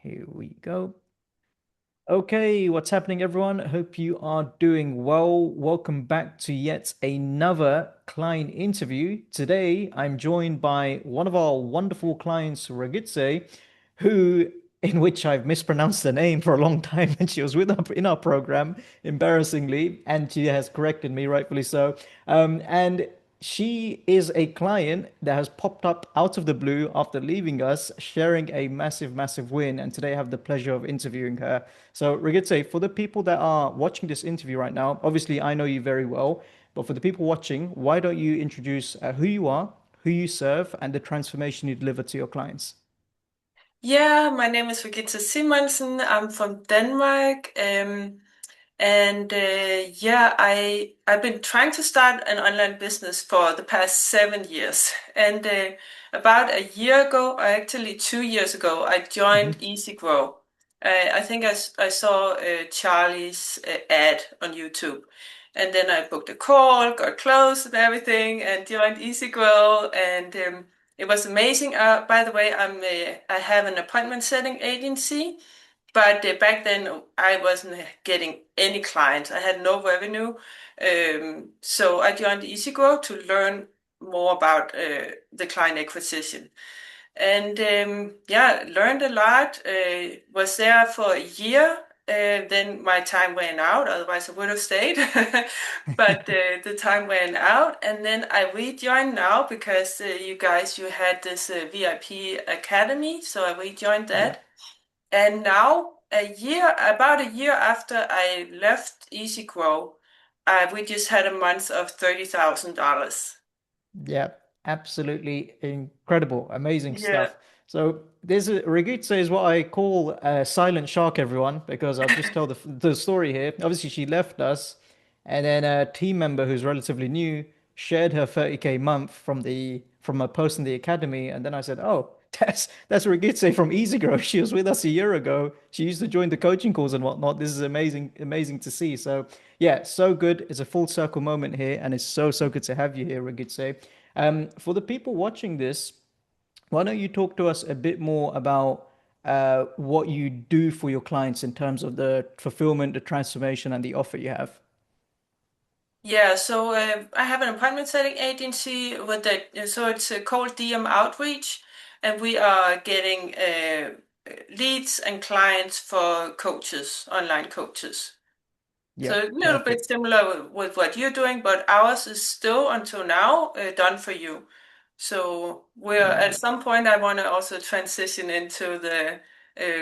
Here we go. Okay, what's happening, everyone? Hope you are doing well. Welcome back to yet another client interview. Today, I'm joined by one of our wonderful clients, Regitze, who, in which I've mispronounced the name for a long time, and she was with us in our program, embarrassingly, and she has corrected me, rightfully so. And she is a client that has popped up out of the blue after leaving us, sharing a massive, massive win. And today I have the pleasure of interviewing her. So, Regitze, for the people that are watching this interview right now, obviously I know you very well, but for the people watching, why don't you introduce who you are, who you serve, and the transformation you deliver to your clients? Yeah, my name is Regitze Simonsen. I'm from Denmark. And yeah, I've been trying to start an online business for the past 7 years. And about a year ago, or actually 2 years ago, I joined Hmm. EasyGrow. I think I saw Charlie's ad on YouTube. And then I booked a call, got close and everything, and joined EasyGrow. And it was amazing. By the way, I have an appointment setting agency. But back then, I wasn't getting any clients. I had no revenue. So I joined EasyGrow to learn more about the client acquisition. And yeah, learned a lot. Was there for a year. Then my time ran out, otherwise I would have stayed. But the time ran out, and then I rejoined now because you had this VIP academy, so I rejoined Yeah. that. And now, about a year after I left EasyGrow, we just had a month of $30,000. Yeah, absolutely incredible, amazing Yeah. stuff. So there's a Regitze is what I call a silent shark, everyone, because I'll just tell the story here. Obviously, she left us, and then a team member who's relatively new shared her 30K month from a post in the academy, and then I said, "Oh, that's Regitze from EasyGrow. She was with us a year ago. She used to join the coaching calls and whatnot. This is amazing, amazing to see." So yeah, so good. It's a full circle moment here, and it's so good to have you here, Regitze. For the people watching this, why don't you talk to us a bit more about what you do for your clients in terms of the fulfillment, the transformation, and the offer you have? Yeah, so I have an appointment setting agency with that. So it's called DM Outreach, and we are getting leads and clients for coaches, online coaches. So a Yep, little bit perfect. similar with what you're doing, but ours is still until now done for you. So we're at Mm, some point I want to also transition into the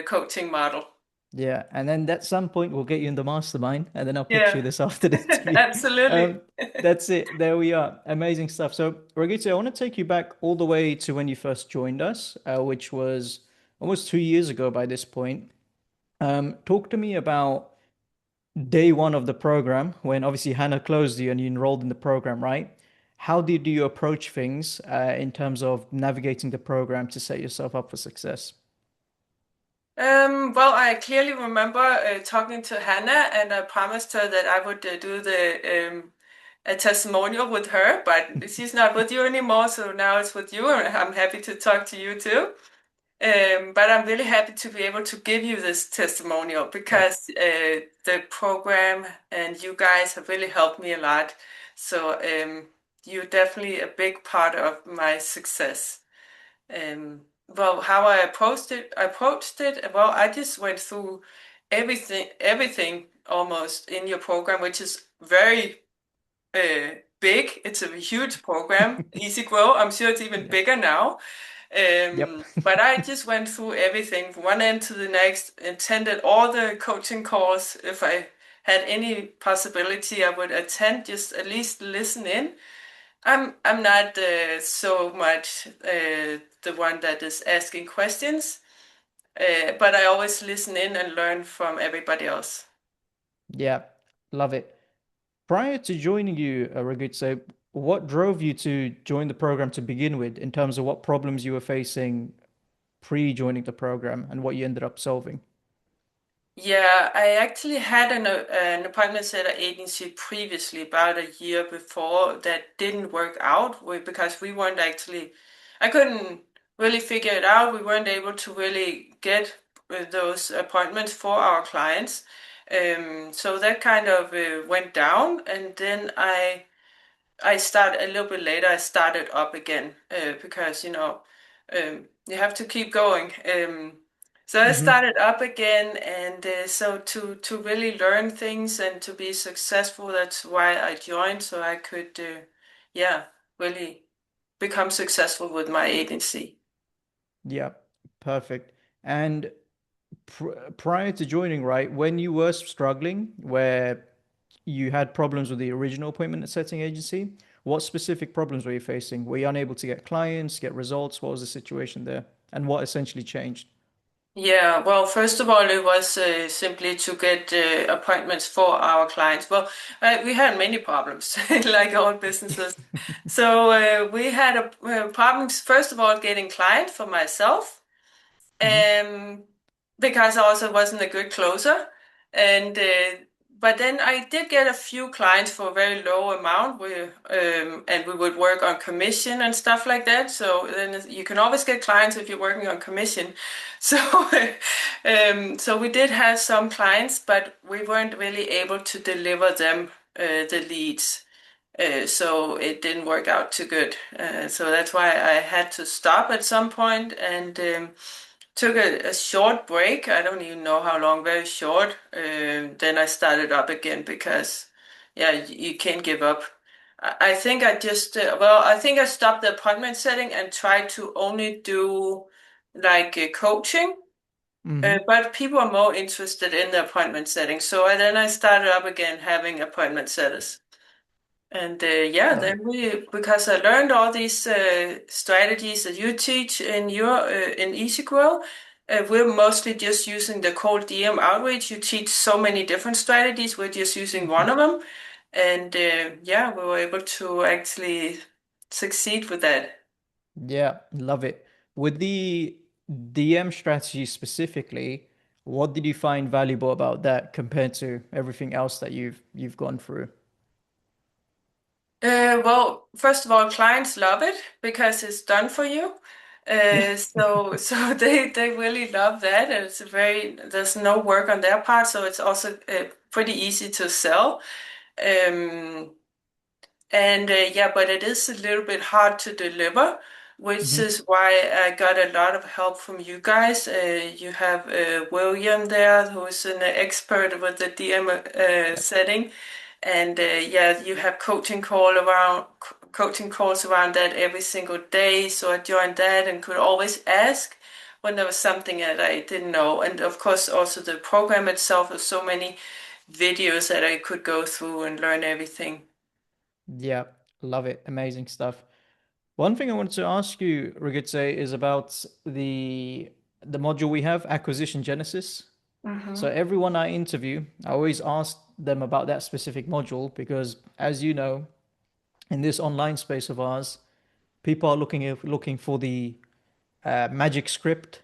coaching model. yeah, and then at some point we'll get you in the mastermind, and then I'll pitch you Yeah, this after the interview. absolutely. That's it. There we are. Amazing stuff. So, Regita, I want to take you back all the way to when you first joined us, which was almost 2 years ago by this point. Talk to me about day one of the program when obviously Hannah closed you and you enrolled in the program, right? How did you approach things in terms of navigating the program to set yourself up for success? Well, I clearly remember talking to Hannah, and I promised her that I would do the a testimonial with her, but she's not with you anymore, so now it's with you, and I'm happy to talk to you too. But I'm really happy to be able to give you this testimonial Yep. because the program and you guys have really helped me a lot. So you're definitely a big part of my success. Well, how well, I just went through everything almost in your program, which is very big. It's a huge program, Easy Grow. I'm sure it's even Yep. bigger now. Yep. But I just went through everything from one end to the next, attended all the coaching calls. If I had any possibility, I would attend, just at least listen in. I'm not so much the one that is asking questions, but I always listen in and learn from everybody else. Yeah. Love it. Prior to joining you, Raghu's, what drove you to join the program to begin with in terms of what problems you were facing pre-joining the program and what you ended up solving? Yeah, I actually had an appointment setter agency previously, about a year before, that didn't work out because we weren't actually, I couldn't really figure it out. We weren't able to really get those appointments for our clients. So that kind of went down, and then I started a little bit later. I started up again because you have to keep going. So I Hmm. started up again, and so to really learn things and to be successful, that's why I joined, so I could yeah, really become successful with my agency. Yeah, perfect. And prior to joining, right, when you were struggling, where you had problems with the original appointment setting agency, what specific problems were you facing? Were you unable to get clients, get results? What was the situation there? And what essentially changed? Yeah, well, first of all, it was simply to get appointments for our clients. Well, we had many problems, like all businesses. So we had problems, first of all, getting clients for myself, Hmm. um, because I also wasn't a good closer. And but then I did get a few clients for a very low amount. And we would work on commission and stuff like that. So then you can always get clients if you're working on commission. So so we did have some clients, but we weren't really able to deliver them the leads. So it didn't work out too good. So that's why I had to stop at some point and took a short break. I don't even know how long, very short. Then I started up again because, yeah, you can't give up. I think I just, I think I stopped the appointment setting and tried to only do like coaching. Hmm. But people are more interested in the appointment setting. So then I started up again having appointment setters. And yeah, Love then it. because I learned all these strategies that you teach in your in EasyGrow, we're mostly just using the cold DM outreach. You teach so many different strategies. We're just using one of them, and yeah, we were able to actually succeed with that. Yeah, love it. With the DM strategy specifically, what did you find valuable about that compared to everything else that you've gone through? Well, first of all, clients love it because it's done for you. Yeah. So they really love that. And it's a very there's no work on their part, so it's also pretty easy to sell. Um, and yeah, but it is a little bit hard to deliver, which Hmm. is why I got a lot of help from you guys. You have William there, who is an expert with the DM Yeah. setting, and yeah, you have coaching calls around that every single day. So I joined that and could always ask when there was something that I didn't know. And of course, also the program itself has so many videos that I could go through and learn everything. Yeah, love it. Amazing stuff. One thing I wanted to ask you, Regitze, is about the module we have, Acquisition Genesis. So Hmm. everyone I interview, I always ask them about that specific module because, as you know, in this online space of ours, people are looking for the magic script,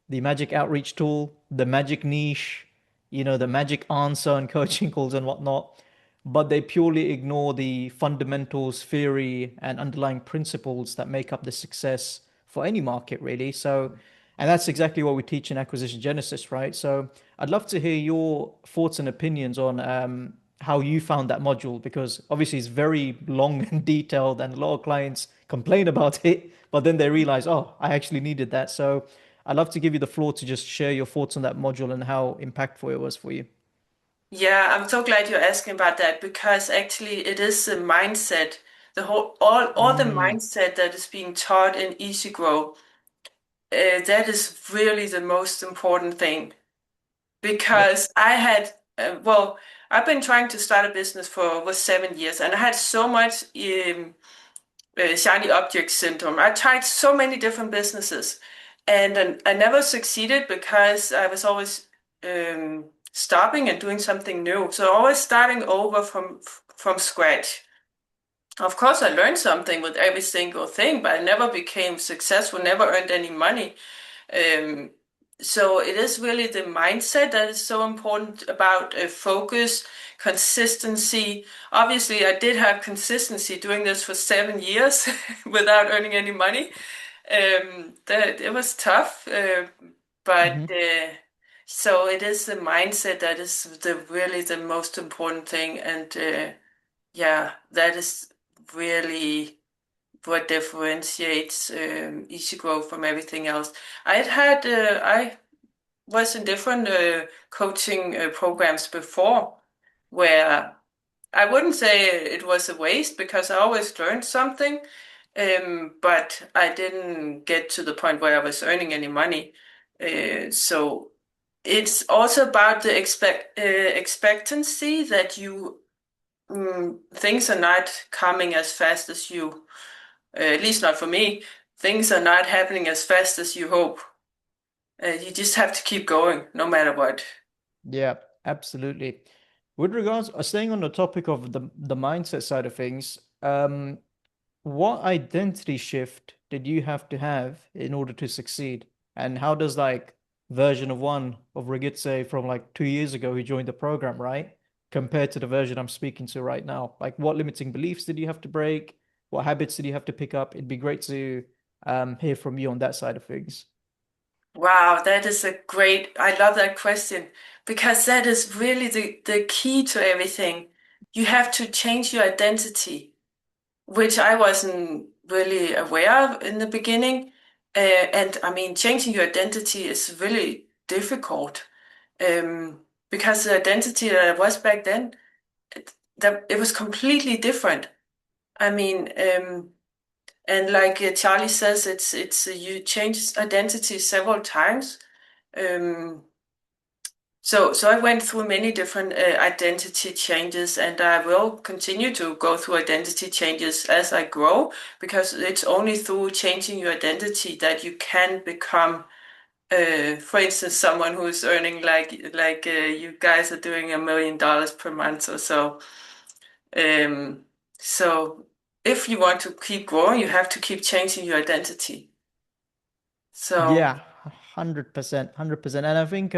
the magic outreach tool, the magic niche, the magic answer and coaching calls and whatnot, but they purely ignore the fundamentals, theory, and underlying principles that make up the success for any market, really. So, and that's exactly what we teach in Acquisition Genesis, right? So, I'd love to hear your thoughts and opinions on how you found that module, because obviously it's very long and detailed, and a lot of clients complain about it, but then they realize, oh, I actually needed that. So, I'd love to give you the floor to just share your thoughts on that module and how impactful it was for you. Yeah, I'm so glad you're asking about that because actually it is the mindset, the whole all the Mm, mindset that is being taught in EasyGrow. That is really the most important thing yep. because I had I've been trying to start a business for over 7 years and I had so much shiny object syndrome. I tried so many different businesses, and I never succeeded because I was always stopping and doing something new. So always starting over from scratch. Of course, I learned something with every single thing, but I never became successful, never earned any money. Um, so it is really the mindset that is so important about focus, consistency. Obviously, I did have consistency doing this for 7 years without earning any money. That it was tough, but Hmm. So it is the mindset that is the really the most important thing, and yeah, that is really what differentiates EasyGrow from everything else. I was in different coaching programs before where I wouldn't say it was a waste because I always learned something, but I didn't get to the point where I was earning any money. So it's also about the expectancy that things are not coming as fast as you, at least not for me. Things are not happening as fast as you hope. You just have to keep going no matter what. Yeah, absolutely. With regards, staying on the topic of the mindset side of things, what identity shift did you have to have in order to succeed? And how does like version of one of Regitze from like 2 years ago who joined the program, right? Compared to the version I'm speaking to right now? Like what limiting beliefs did you have to break? What habits did you have to pick up? It'd be great to hear from you on that side of things. Wow, that is a great, I love that question because that is really the key to everything. You have to change your identity, which I wasn't really aware of in the beginning. And I mean, changing your identity is really difficult because the identity that I was back then, that it was completely different. I mean, and like Charlie says, it's you change identity several times. Um, so I went through many different identity changes, and I will continue to go through identity changes as I grow, because it's only through changing your identity that you can become, for instance, someone who's earning like you guys are doing $1 million per month or so. Um, so if you want to keep growing, you have to keep changing your identity. So. Yeah, 100%, 100%. And I think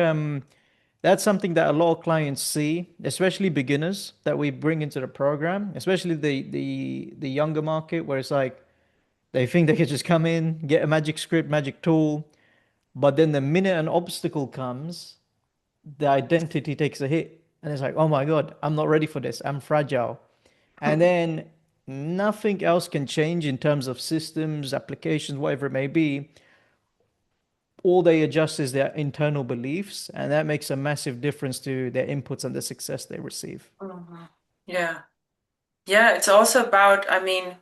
that's something that a lot of clients see, especially beginners that we bring into the program, especially the younger market where it's like they think they could just come in, get a magic script, magic tool, but then the minute an obstacle comes, the identity takes a hit. And it's like, oh my God, I'm not ready for this. I'm fragile. And then nothing else can change in terms of systems, applications, whatever it may be. All they adjust is their internal beliefs, and that makes a massive difference to their inputs and the success they receive. Mhm. Yeah. Yeah, it's also about, I mean,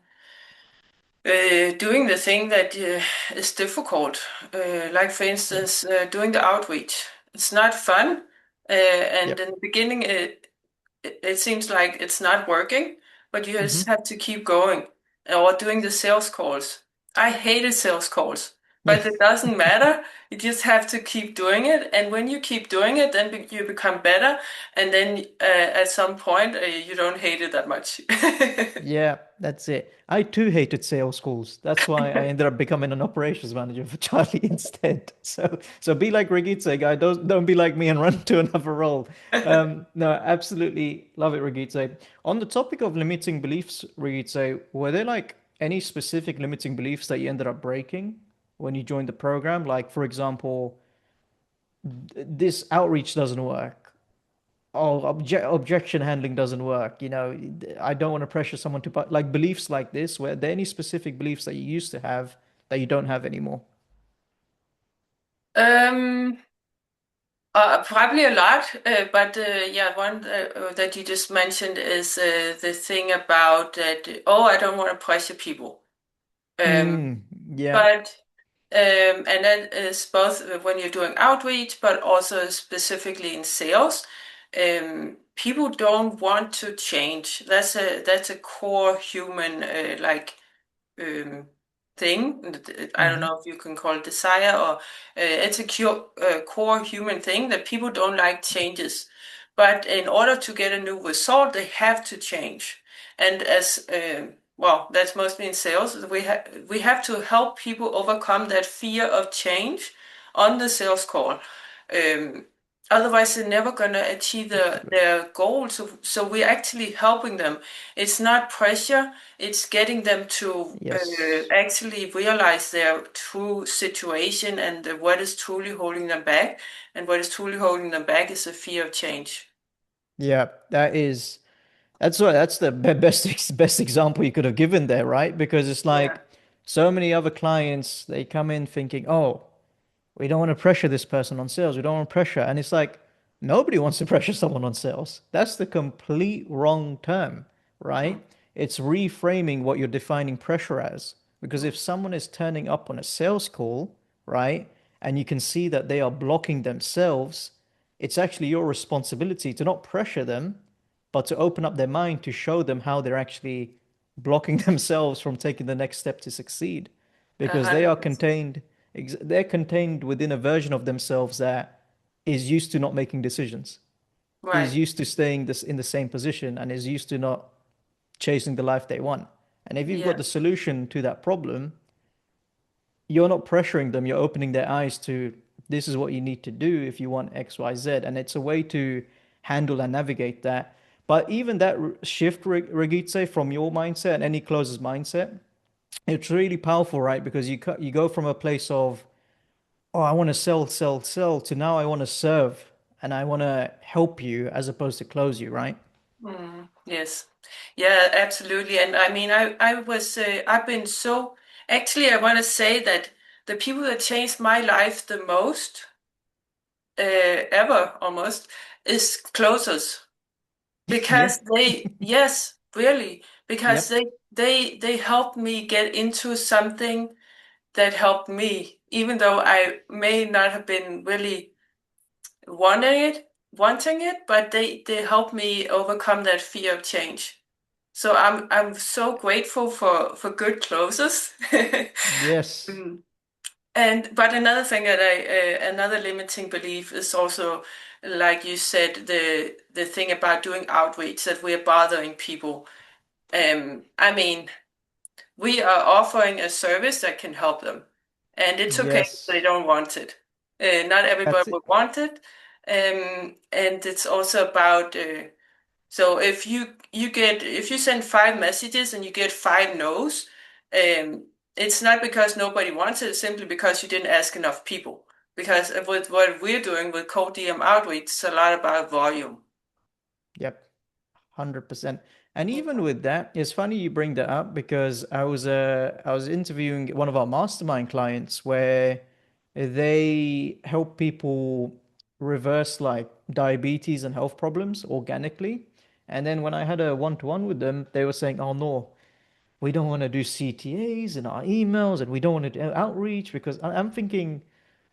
doing the thing that is difficult. Like, for Yeah. instance, doing the outreach. It's not fun. And Yep. in the beginning, it seems like it's not working, but you just Hmm. have to keep going. Or doing the sales calls. I hated sales calls, Yeah. but it doesn't matter. You just have to keep doing it. And when you keep doing it, then you become better. And then at some point, you don't hate it that much. Yeah, that's it. I too hated sales calls. That's why I ended up becoming an operations manager for Charlie instead. So be like Regitze, guy. Don't be like me and run to another role. No, absolutely love it, Regitze. On the topic of limiting beliefs, Regitze, were there like any specific limiting beliefs that you ended up breaking when you joined the program? Like, for example, this outreach doesn't work. Oh, objection handling doesn't work. I don't want to pressure someone to, but like beliefs like this, were there any specific beliefs that you used to have that you don't have anymore? Um, Probably a lot, but yeah, one that you just mentioned is the thing about that. Oh, I don't want to pressure people. Um, Mm, yeah. but and that is both when you're doing outreach, but also specifically in sales. People don't want to change. That's a core human um, thing. I don't Hmm. know if you can call it desire or it's a core human thing that people don't like changes. But in order to get a new result, they have to change. And as well, that's mostly in sales. We have to help people overcome that fear of change on the sales call. Um, otherwise they're never going to achieve their goal. So we're actually helping them. It's not pressure, it's getting them to Yes. actually realize their true situation and what is truly holding them back. And what is truly holding them back is the fear of change. Yeah, that's the best example you could have given there, right? Because it's Yeah. like so many other clients, they come in thinking, "Oh, we don't want to pressure this person on sales. We don't want pressure." And it's like, nobody wants to pressure someone on sales. That's the complete wrong term, Mm, right? It's reframing what you're defining pressure as. Because mm, if someone is turning up on a sales call, right, and you can see that they are blocking themselves, it's actually your responsibility to not pressure them, but to open up their mind to show them how they're actually blocking themselves from taking the next step to succeed. Because they are 100%. contained they're contained within a version of themselves that is used to not making decisions, is Right. used to staying this in the same position, and is used to not chasing the life they want. And if you've got Yeah. the solution to that problem, you're not pressuring them, you're opening their eyes to this is what you need to do if you want X, Y, Z. And it's a way to handle and navigate that. But even that shift, Regitze, from your mindset and any closer's mindset, it's really powerful, right? Because you go from a place of oh, I want to sell, sell, sell, to now I want to serve and I want to help you as opposed to close you, right? Yes. Yeah, absolutely. And I mean, I've been so, actually, I want to say that the people that changed my life the most, ever almost, is closers. Yeah. Because yes, really, because Yep. they helped me get into something that helped me, even though I may not have been really wanting it, but they helped me overcome that fear of change. So I'm so grateful for good closes. Yes. Mm. And but another thing that another limiting belief is also, like you said, the thing about doing outreach, that we're bothering people. I mean, we are offering a service that can help them, and it's okay if they Yes. don't want it. Not everybody That's it. will want it, and it's also about. So if you send 5 messages and you get 5 no's, it's not because nobody wants it, it's simply because you didn't ask enough people. Because with what we're doing with cold DM outreach, it's a lot about volume. Yep. 100%. And Yeah. even with that, it's funny you bring that up because I was interviewing one of our mastermind clients where they help people reverse like diabetes and health problems organically. And then when I had a one-to-one with them, they were saying, "Oh no, we don't want to do CTAs in our emails and we don't want to do outreach because I'm thinking,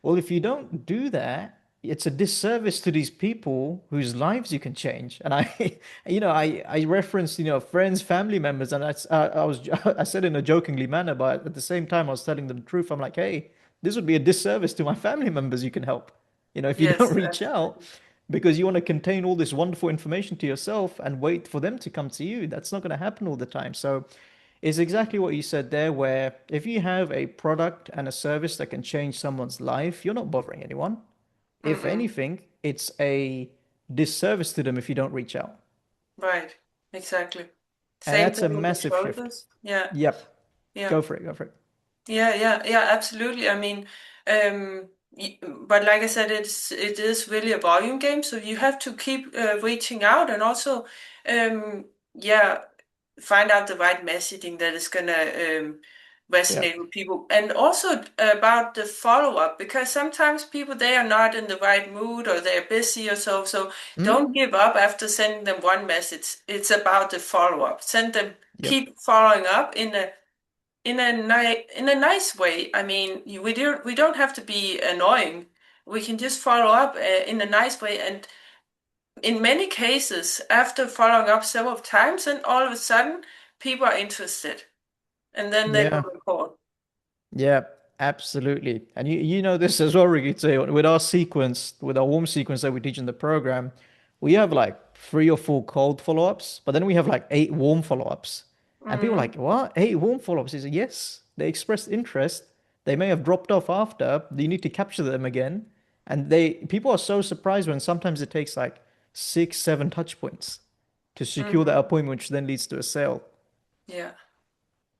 well, if you don't do that, it's a disservice to these people whose lives you can change." And I referenced, friends, family members, and I was, I said in a jokingly manner, but at the same time, I was telling them the truth. I'm like, hey, this would be a disservice to my family members you can help, if you don't Yes, reach out absolutely. because you want to contain all this wonderful information to yourself and wait for them to come to you. That's not going to happen all the time. So, is exactly what you said there, where if you have a product and a service that can change someone's life, you're not bothering anyone. If Mm-mm. anything, it's a disservice to them if you don't reach out. Right, exactly. And Same that's a thing with the massive shift. closers. Yeah, Yep. yeah. Go for it. Go for it. Yeah, absolutely. I mean, but like I said, it is really a volume game, so you have to keep reaching out and also, yeah, find out the right messaging that is gonna resonate Yep. with people, and also about the follow-up, because sometimes people they are not in the right mood or they're busy or so. So don't Hmm. give up after sending them one message. It's about the follow-up. Send them, Yep. keep following up in a nice way. I mean, we don't have to be annoying. We can just follow up in a nice way. And in many cases, after following up several times, and all of a sudden, people are interested, and then they will Yeah. report. Yeah, absolutely. And you know this as well, Ricky, with our sequence, with our warm sequence that we teach in the program, we have like 3 or 4 cold follow-ups, but then we have like 8 warm follow-ups. And people are Mm, like, what? 8 warm follow-ups? Is yes, they expressed interest. They may have dropped off after. You need to capture them again. And they people are so surprised when sometimes it takes like 6, 7 touch points to secure that Hmm. appointment, which then leads to a sale. Yeah,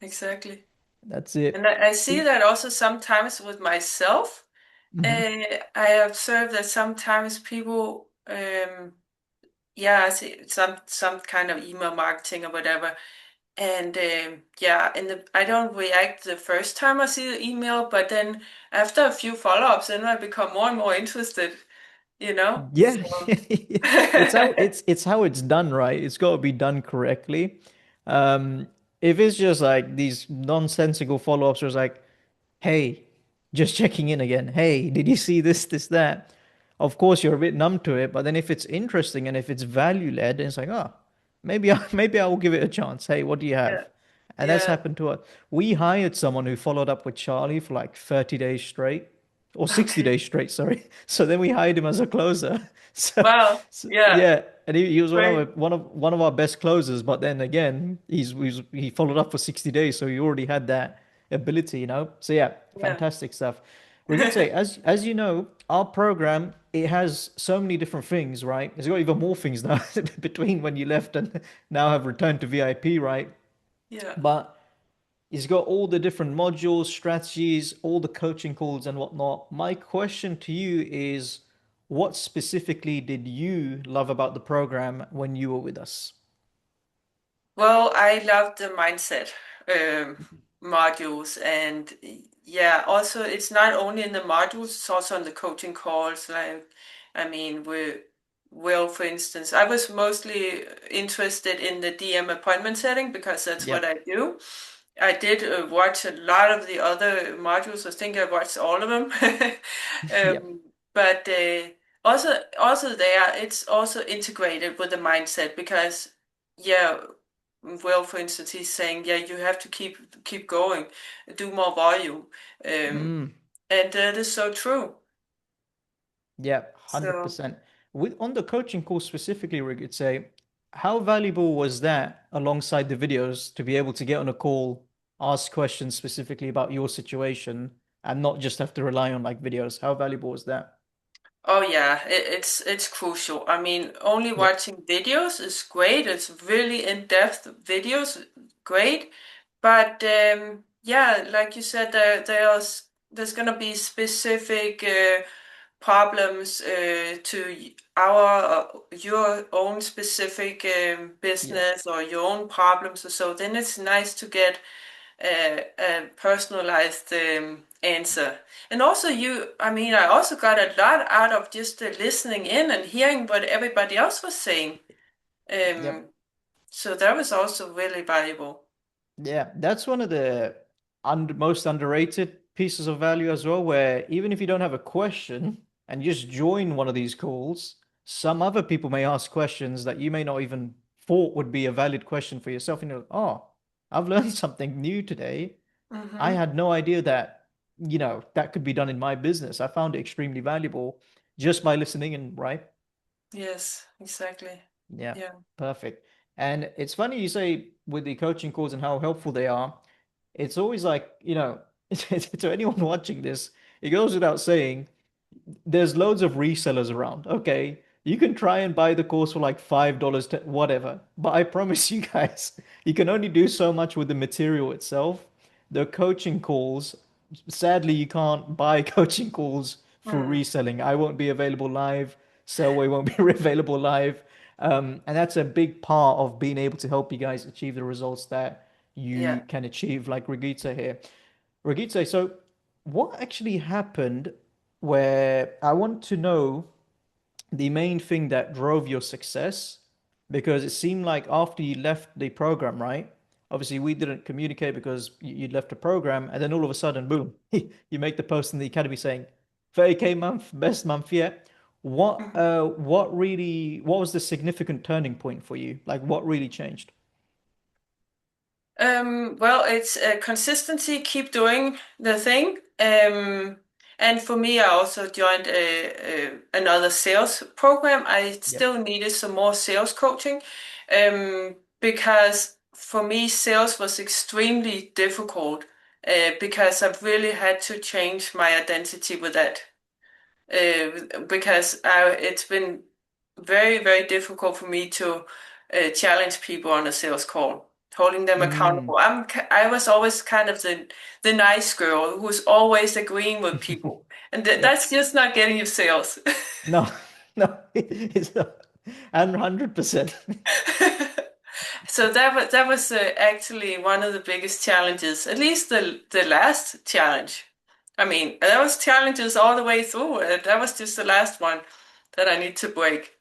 exactly. That's And it. I see that also sometimes with myself. Hmm. I observe that sometimes people, yeah, I see some kind of email marketing or whatever, and yeah, I don't react the first time I see the email, but then after a few follow-ups, then I become more and more interested, you know? Yeah, So it's how it's done, right? It's got to be done correctly. Um, if it's just like these nonsensical follow-ups, where it's like, hey, just checking in again. Hey, did you see this, this, that? Of course, you're a bit numb to it, but then if it's interesting and if it's value led, it's like, oh, maybe I will give it a chance. Hey, what do you yeah, have? And that's yeah, happened to us. We hired someone who followed up with Charlie for like 30 days straight, or 60 okay. days straight, sorry. So then we hired him as a closer. So, Wow, so yeah, yeah, and he was great, one of our best closers. But then again, he followed up for 60 days, so he already had that ability, you know. So yeah, yeah. fantastic stuff. Regitze, as you know, our program it has so many different things, right? It's got even more things now between when you left and now have returned to VIP, right? Yeah. But it's got all the different modules, strategies, all the coaching calls and whatnot. My question to you is, what specifically did you love about the program when you were with us? Well, I love the mindset modules, and yeah, also it's not only in the modules, it's also on the coaching calls. Like, I mean, for instance, I was mostly interested in the DM appointment setting because that's what Yep. I do. I did watch a lot of the other modules. I think I watched all of them. Yep. But also there, it's also integrated with the mindset because yeah, well, for instance, he's saying, yeah, you have to keep going, do more volume, um, Mm. and that is so true. Yeah, So, 100%. With on the coaching course specifically, Rick, it'd say, how valuable was that alongside the videos to be able to get on a call, ask questions specifically about your situation, and not just have to rely on like videos? How valuable was that? oh yeah, it's crucial. I mean, only Yep. watching videos is great. It's really in-depth videos, great. But yeah, like you said, there's gonna be specific problems to our your own specific Yep. business or your own problems or so. Then it's nice to get a personalized answer. And also, I mean, I also got a lot out of just listening in and hearing what everybody else was saying. Um, Yep. so that was also really valuable. Yeah, that's one of the most underrated pieces of value as well, where even if you don't have a question and you just join one of these calls, some other people may ask questions that you may not even thought would be a valid question for yourself. And you're like, oh, I've learned something new today. I Hmm. had no idea that, that could be done in my business. I found it extremely valuable just by listening in, right? Yes, exactly. Yeah, Yeah. perfect. And it's funny you say with the coaching calls and how helpful they are. It's always like, to anyone watching this, it goes without saying, there's loads of resellers around. Okay, you can try and buy the course for like $5, whatever. But I promise you guys, you can only do so much with the material itself. The coaching calls, sadly, you can't buy coaching calls for Mm. reselling. I won't be available live. Sellway won't be available live. And that's a big part of being able to help you guys achieve the results that you Yeah. can achieve, like Regitze here. Regitze, so what actually happened where I want to know the main thing that drove your success? Because it seemed like after you left the program, right? Obviously, we didn't communicate because you'd left the program, and then all of a sudden, boom, you make the post in the academy saying 30K month, best month yet. What was the significant turning point for you? Like, what really changed? Well, it's consistency, keep doing the thing. And for me, I also joined another sales program. I Yep. still needed some more sales coaching because for me, sales was extremely difficult because I really had to change my identity with that. because it's been very, very difficult for me to challenge people on a sales call, holding them Mm. accountable. I was always kind of the nice girl who's always agreeing with people, and Yeah. that's just not getting you sales. No, no, it's not. And 100%. So that was actually one of the biggest challenges, at least the last challenge. I mean, there was challenges all the way through. That was just the last one that I need to break.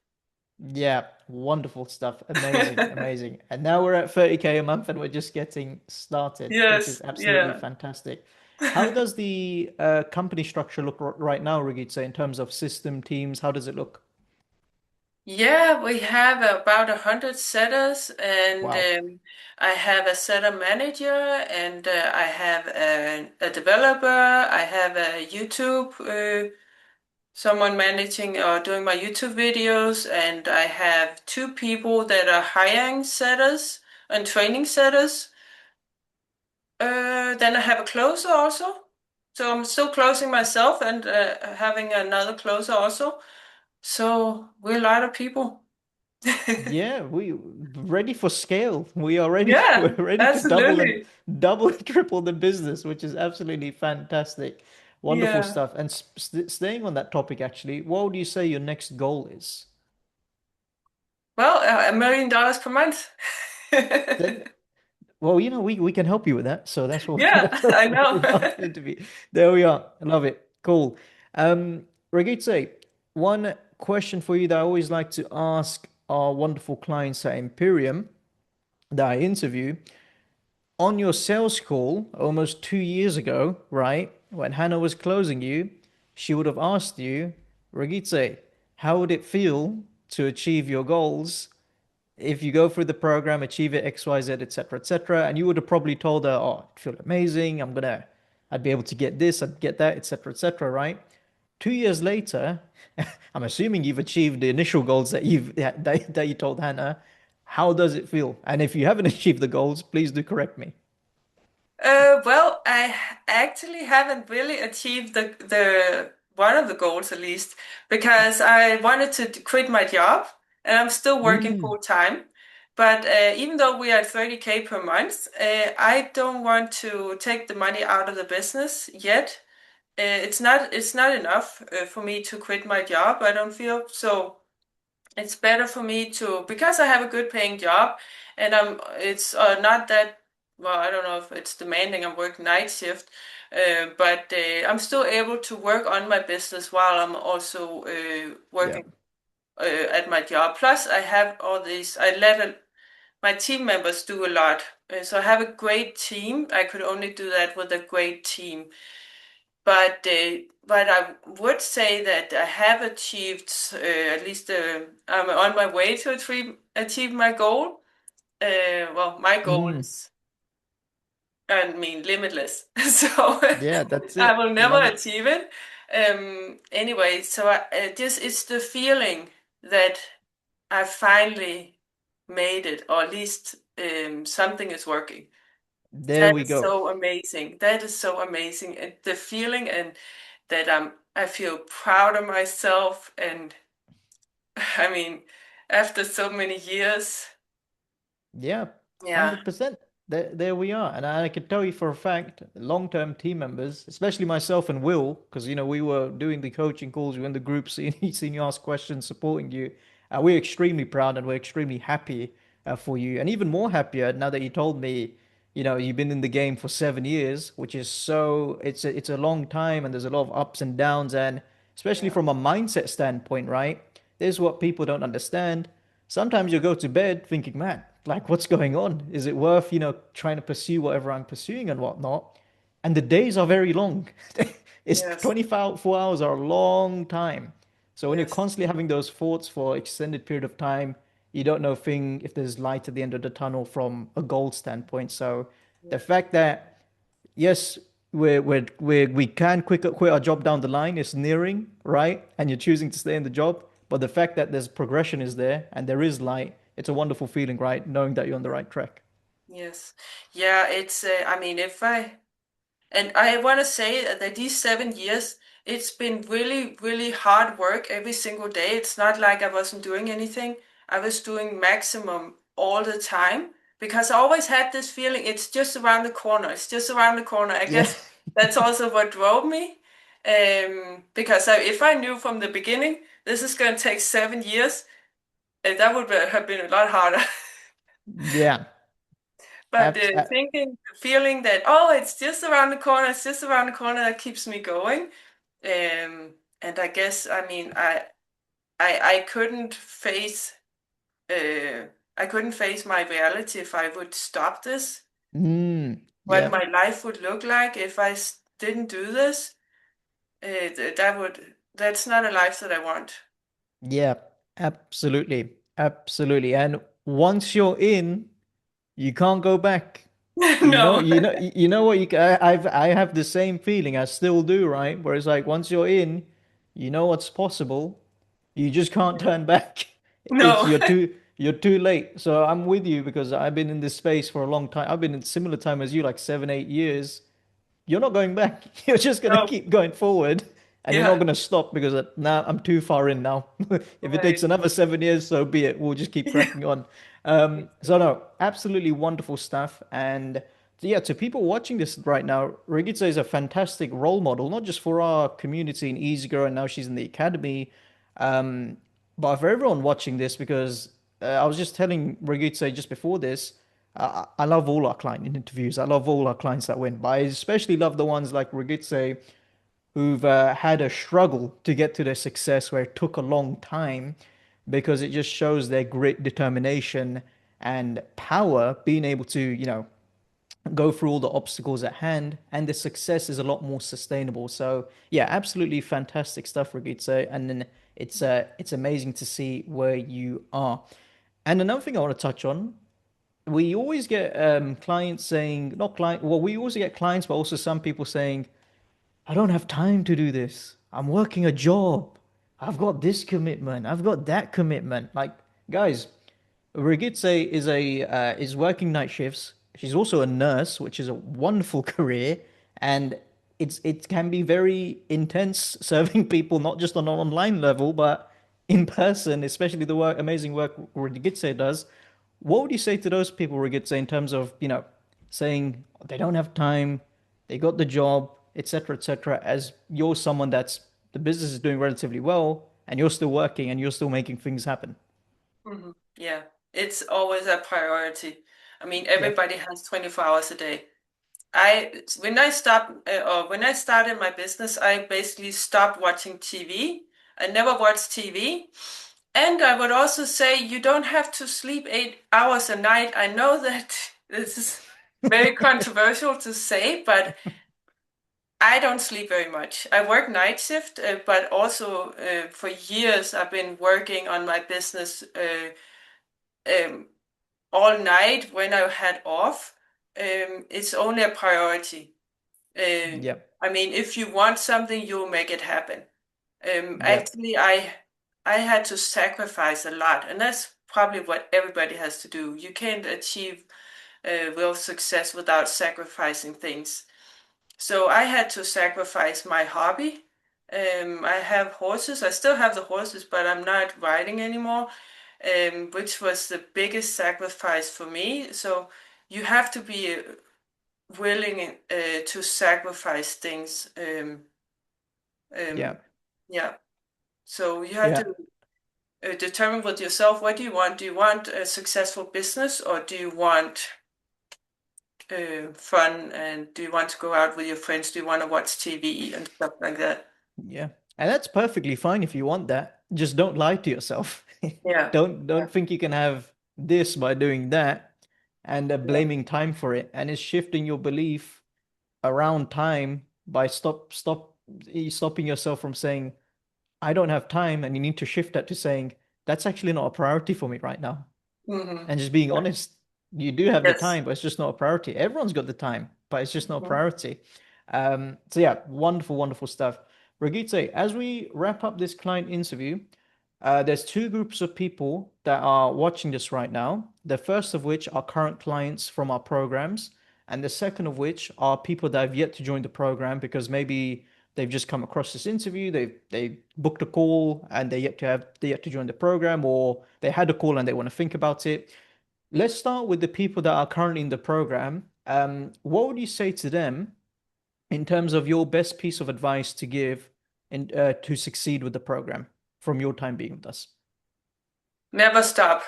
Yeah, wonderful stuff. Amazing, amazing. And now we're at 30K a month and we're just getting started, which is Yes, absolutely yeah. fantastic. How does the company structure look right now, Regitze, in terms of system, teams? How does it look? Yeah, we have about 100 setters, and Wow. I have a setter manager, and I have a developer. I have a YouTube, someone managing or doing my YouTube videos, and I have two people that are hiring setters and training setters. Then I have a closer also. So I'm still closing myself and having another closer also. So we're a lot of people. Yeah, we ready for scale. We are ready. We're Yeah, ready to absolutely. double and triple the business, which is absolutely fantastic. Wonderful Yeah. stuff. And staying on that topic, actually, what would you say your next goal is? Well, $1 million per month. Then, well, we can help you with that. So that's what Yeah, that's I what know. we've asked you to be. There we are. I love it. Cool. Regitze, one question for you that I always like to ask our wonderful clients at Imperium that I interview. On your sales call almost 2 years ago, right, when Hannah was closing you, she would have asked you, Regitze, how would it feel to achieve your goals if you go through the program, achieve it, X, Y, Z, etc., etc., and you would have probably told her, "Oh, I feel amazing. I'd be able to get this, I'd get that, etc., etc." Right? 2 years later, I'm assuming you've achieved the initial goals that you told Hannah. How does it feel? And if you haven't achieved the goals, please do correct me. Well, I actually haven't really achieved the one of the goals at least because I wanted to quit my job and I'm still working Mm, full time. But even though we are at 30K per month, I don't want to take the money out of the business yet. It's not enough for me to quit my job. I don't feel so. It's better for me to because I have a good paying job and it's not that well, I don't know if it's demanding. I'm working night shift, but I'm still able to work on my business while I'm also yeah, working at my job. Plus, I have all these. My team members do a lot, so I have a great team. I could only do that with a great team. But I would say that I have achieved at least I'm on my way to achieve my goal. Well, my goal mm, is, I mean, limitless. So yeah, that's I it. will never Love it. achieve it. Anyway, so just it's the feeling that I finally made it, or at least something is working. There That we is go. so amazing. That is so amazing. And the feeling and that I feel proud of myself and I mean after so many years, Yeah, yeah. 100%. There we are. And I can tell you for a fact, long-term team members, especially myself and Will, because we were doing the coaching calls, we were in the group, seeing you ask questions, supporting you. We're extremely proud and we're extremely happy for you. And even more happier now that you told me, you've been in the game for 7 years, which is it's a long time and there's a lot of ups and downs. And especially Yeah. from a mindset standpoint, right? This is what people don't understand. Sometimes you go to bed thinking, man, like what's going on? Is it worth, trying to pursue whatever I'm pursuing and whatnot? And the days are very long. It's Yes. 24 hours are a long time. So when you're Yes. constantly having those thoughts for extended period of time, you don't know if there's light at the end of the tunnel from a goal standpoint. So the Yeah. fact that yes, we can quit our job down the line is nearing, right? And you're choosing to stay in the job. But the fact that there's progression is there and there is light, it's a wonderful feeling, right? Knowing that you're on the right track. Yes. Yeah, it's I mean if I and I want to say that these 7 years, it's been really, really hard work every single day. It's not like I wasn't doing anything. I was doing maximum all the time because I always had this feeling it's just around the corner. It's just around the corner. I Yeah. guess that's also what drove me. Because if I knew from the beginning this is going to take 7 years, that would have been a lot harder. Yeah. But Abs feeling that, oh, it's just around the corner, it's just around the corner, that keeps me going. And I guess, I mean, I couldn't face, I couldn't face my reality if I would stop this, what yeah. my life would look like if I didn't do this. That's not a life that I want. Yeah. Absolutely. Absolutely. And once you're in, you can't go back. No, You know what I have the same feeling. I still do, right? Where it's like once you're in, you know what's possible. You just can't turn back. It's no, you're too late. So I'm with you because I've been in this space for a long time. I've been in similar time as you, like 7, 8 years. You're not going back. You're just gonna no, keep going forward, and you're not yeah, gonna stop because now I'm too far in now. If it takes right. another 7 years, so be it. We'll just keep Yeah. cracking on. So no, absolutely wonderful stuff. And yeah, to people watching this right now, Regitze is a fantastic role model, not just for our community in EasyGrow, and now she's in the academy, um, but for everyone watching this, because I was just telling Regitze just before this. I love all our client interviews. I love all our clients that win, but I especially love the ones like Regitze who've had a struggle to get to their success where it took a long time because it just shows their grit, determination, and power being able to, go through all the obstacles at hand, and the success is a lot more sustainable. So yeah, absolutely fantastic stuff, Regitze. And then it's amazing to see where you are. And another thing I want to touch on, we always get clients saying, not client, well, we also get clients, but also some people saying, I don't have time to do this. I'm working a job. I've got this commitment. I've got that commitment. Like, guys, Regitze is working night shifts. She's also a nurse, which is a wonderful career, and it can be very intense serving people not just on an online level, but in person, especially the amazing work Regitze does. What would you say to those people, Regitze, in terms of, saying they don't have time, they got the job, etc., as you're someone that's the business is doing relatively well, and you're still working and you're still making things happen. Yeah, it's always a priority. I mean, Yeah. everybody has 24 hours a day. When I started my business, I basically stopped watching TV. I never watched TV. And I would also say you don't have to sleep 8 hours a night. I know that this is very controversial to say, but I don't sleep very much. I work night shift, but also for years I've been working on my business um, all night when I had off. It's only a priority. Yeah. I mean, if you want something, you'll make it happen. Yeah. Actually, I had to sacrifice a lot, and that's probably what everybody has to do. You can't achieve real success without sacrificing things. So I had to sacrifice my hobby. I have horses. I still have the horses, but I'm not riding anymore, which was the biggest sacrifice for me. So you have to be willing to sacrifice things. Yeah. Um, yeah. So you have Yeah. to determine with yourself what do you want? Do you want a successful business or do you want fun and do you want to go out with your friends? Do you want to watch TV and stuff like that? Yeah. And that's perfectly fine if you want that. Just don't lie to yourself. Yeah. Don't Yeah. think you can have this by doing that and Yeah. blaming time for it. And it's shifting your belief around time by stopping yourself from saying, I don't have time, and you need to shift that to saying, that's actually not a priority for me right now. Hmm. And just being Yeah. honest, you do have the Yes. time, but it's just not a priority. Everyone's got the time, but it's just not a Mhm. priority. So yeah, wonderful, wonderful stuff. Regitze, as we wrap up this client interview, there's two groups of people that are watching this right now. The first of which are current clients from our programs, and the second of which are people that have yet to join the program because maybe they've just come across this interview, they booked a call and they yet to join the program, or they had a call and they want to think about it. Let's start with the people that are currently in the program. What would you say to them in terms of your best piece of advice to give and to succeed with the program from your time being with us? Never stop.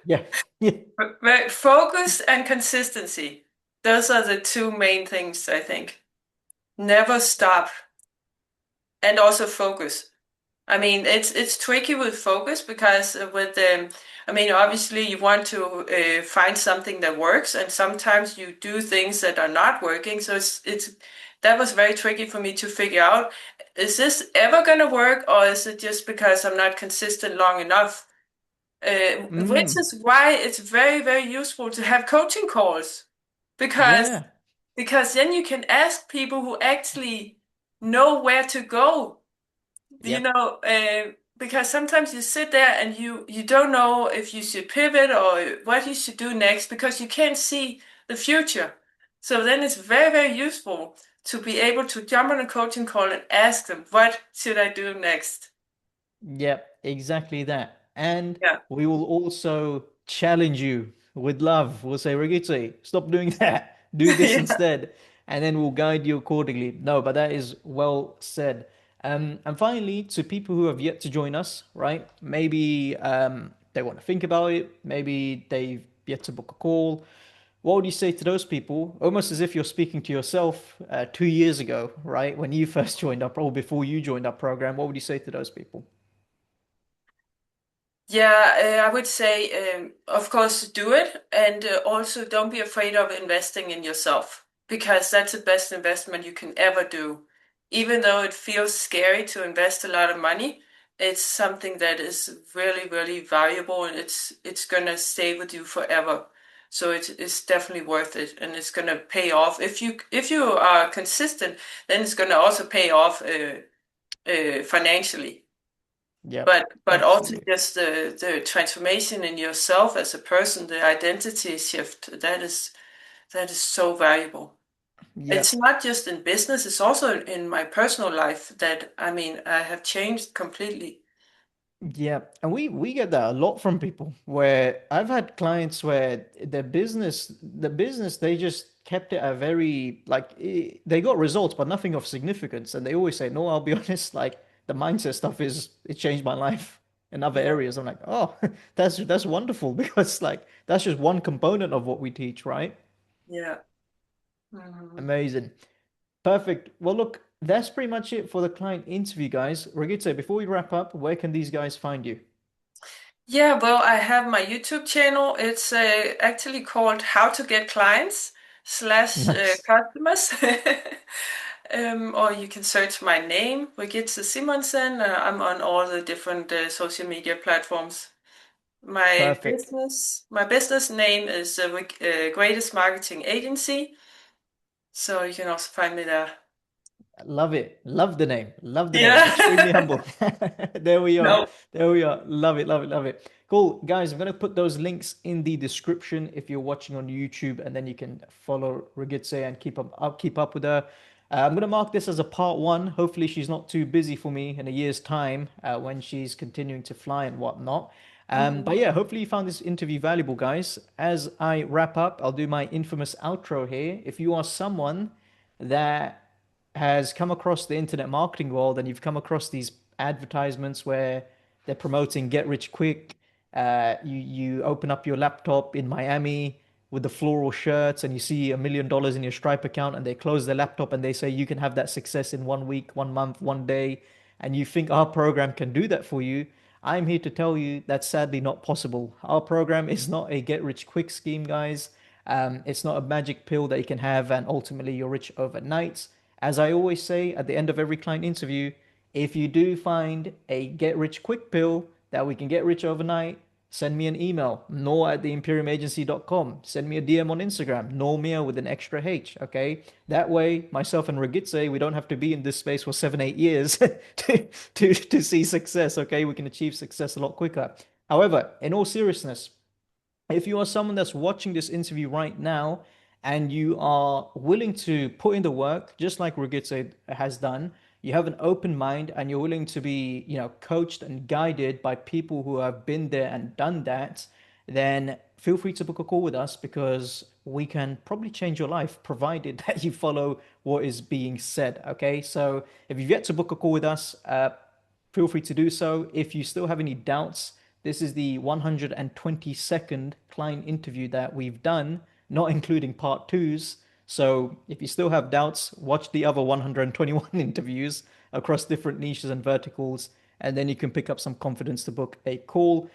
Yeah. Yeah. But focus and consistency. Those are the two main things, I think. Never stop. And also focus. I mean, it's tricky with focus because with I mean, obviously you want to find something that works, and sometimes you do things that are not working. So it's that was very tricky for me to figure out. Is this ever going to work, or is it just because I'm not consistent long enough? Which Mm, is why it's very, very useful to have coaching calls because yeah. then you can ask people who actually know where to go, you Yep. know, because sometimes you sit there and you don't know if you should pivot or what you should do next because you can't see the future. So then it's very, very useful to be able to jump on a coaching call and ask them, what should I do next? Yep, exactly that. And Yeah. we will also challenge you with love. We'll say, Regitze, stop doing that. Do this Yeah. instead. And then we'll guide you accordingly. No, but that is well said. And finally, to people who have yet to join us, right? Maybe they want to think about it. Maybe they've yet to book a call. What would you say to those people? Almost as if you're speaking to yourself 2 years ago, right? When you first joined up, or before you joined our program, what would you say to those people? Yeah, I would say, of course, do it. And also don't be afraid of investing in yourself because that's the best investment you can ever do. Even though it feels scary to invest a lot of money, it's something that is really, really valuable and it's gonna stay with you forever. So it's definitely worth it and it's gonna pay off. If you are consistent, then it's gonna also pay off financially. Yep, But also absolutely. just the transformation in yourself as a person, the identity shift, that is so valuable. It's Yep. not just in business, it's also in my personal life that I mean I have changed completely. Yeah, and we get that a lot from people where I've had clients where the business they just kept it a very they got results but nothing of significance, and they always say, "No, I'll be honest, like the mindset stuff is it changed my life in other Yeah, areas." I'm like, "Oh, that's wonderful," because like that's just one component of what we teach, right? yeah. Mhm. Amazing. Perfect. Well, look, that's pretty much it for the client interview, guys. Regitze, before we wrap up, where can these guys find you? Yeah, well, I have my YouTube channel. It's actually called How to Get Clients slash Nice. customers. Or you can search my name, Regitze Simonsen. I'm on all the different social media platforms. Perfect. My business name is Greatest Marketing Agency, so you can also find me there. Love it. Love the name. Love the name. Extremely Yeah. humble. There we are. No. There we are. Love it. Love it. Love it. Cool. Guys, I'm going to put those links in the description if you're watching on YouTube, and then you can follow Regitze and keep up with her. I'm going to mark this as a part one. Hopefully, she's not too busy for me in a year's time when she's continuing to fly and whatnot. But Mhm. yeah, hopefully you found this interview valuable, guys. As I wrap up, I'll do my infamous outro here. If you are someone that has come across the internet marketing world and you've come across these advertisements where they're promoting get rich quick. You open up your laptop in Miami with the floral shirts and you see $1 million in your Stripe account and they close the laptop and they say you can have that success in 1 week, 1 month, 1 day, and you think our program can do that for you. I'm here to tell you that's sadly not possible. Our program is not a get rich quick scheme, guys. It's not a magic pill that you can have and ultimately you're rich overnight. As I always say at the end of every client interview, if you do find a get rich quick pill that we can get rich overnight, send me an email, noor at theimperiumagency.com. Send me a DM on Instagram, normia with an extra H, okay? That way, myself and Regitze, we don't have to be in this space for 7, 8 years to see success, okay? We can achieve success a lot quicker. However, in all seriousness, if you are someone that's watching this interview right now and you are willing to put in the work, just like Regitze has done, you have an open mind and you're willing to be, coached and guided by people who have been there and done that, then feel free to book a call with us because we can probably change your life provided that you follow what is being said. Okay. So if you've yet to book a call with us, feel free to do so. If you still have any doubts, this is the 122nd client interview that we've done, not including part twos. So if you still have doubts, watch the other 121 interviews across different niches and verticals, and then you can pick up some confidence to book a call.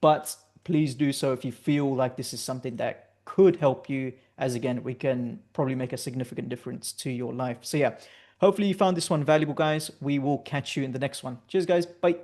But please do so if you feel like this is something that could help you, as again, we can probably make a significant difference to your life. So, yeah, hopefully you found this one valuable, guys. We will catch you in the next one. Cheers, guys. Bye.